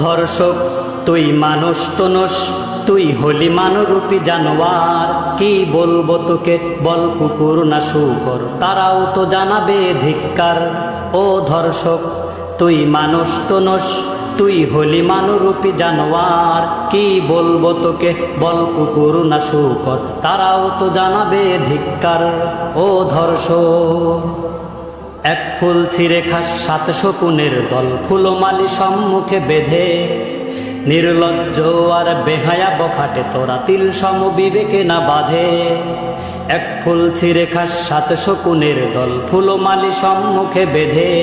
ধর্ষক তুই মানুষ তো নস, তুই হলি মানরূপী জানোয়ার। কি বলবো তোকে, বল কুকুর না শূকর, তারাও তো জানাবে ধিক্কার। ও ধর্ষক তুই মানুষ তো নস, তুই হলি মানরূপী জানোয়ার। কি বলবো তোকে, বল কুকুর না শূকর, তারাও তো জানাবে ধিক্কার। ও ধর্ষক এক ফুল ছিঁড়ে খাস 7 শকুনের দল, ফুলমালি সম্মুখে বেঁধে। নির্লজ্জ আর বেহায়া বখাটে তোরা, তিল সম বিবেকে না বাঁধে। এক ফুল ছিঁড়ে খাস 7 শকুনের দল, ফুলমালি সম্মুখে বেঁধে।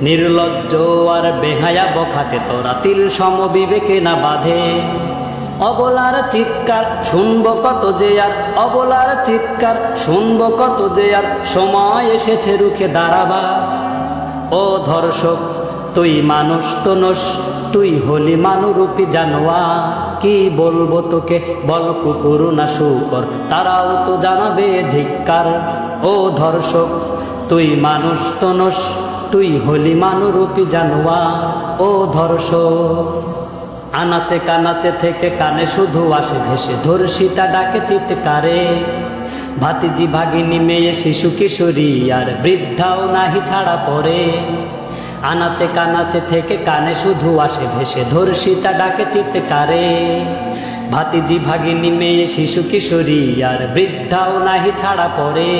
নির্লজ্জ আর বেহায়া বখাটে তোরা, তিল সম বিবেকে না বাঁধে। অবলার চিৎকার শুনব কত যে আর, অবলার চিৎকার শুনব কত যে আর, সময় এসেছে রুখে দাঁড়াবা। ও ধর্ষক তুই মানুষ তো নস, তুই হলি মানরূপী জানোয়ার। কি বলবো তোকে, বল কুকুর না শূকর, তারাও তো জানাবে ধিক্কার। ও ধর্ষক তুই মানুষ তো নস, তুই হলি মানরূপী জানোয়ার। ও ধর্ষক আনাচে কানাচে থেকে কানে শুধু আসে ভেসে, ধর্ষিতা ডাকে চিৎকারে। ভাতিজি ভাগিনী মেয়ে শিশু কিশোরী আর বৃদ্ধাও নাহি ছাড়া পড়ে। আনাচে কানাচে থেকে কানে শুধু আসে ভেসে, ধর্ষিতা ডাকে চিৎকারে। ভাতিজি ভাগিনী মেয়ে শিশু কিশোরী আর বৃদ্ধাও নাহি ছাড়া পড়ে।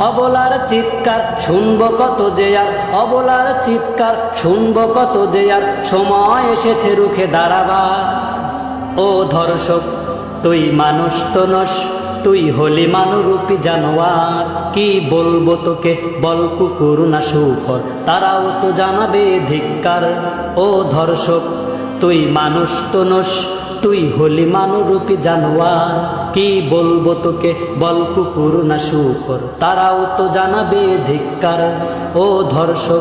অবলার চিৎকার শুনব কত যে আর, অবলার চিৎকার শুনব কত যে আর, সময় এসেছে রুখে দাঁড়াবা। ও ধর্ষক তুই মানুষ তো নস, তুই হলি মানরূপী জানোয়ার। কি বলবো তোকে, বল কুকুর না শূকর, তারাও তো জানাবে ধিক্কার। ও ধর্ষক তুই মানুষ তো নস, তুই হলি মানরূপী জানোয়ার। কি বলবো তোকে, বল কুকুর না শূকর, তারাও তো জানাবে ধিক্কার। ও ধর্ষক।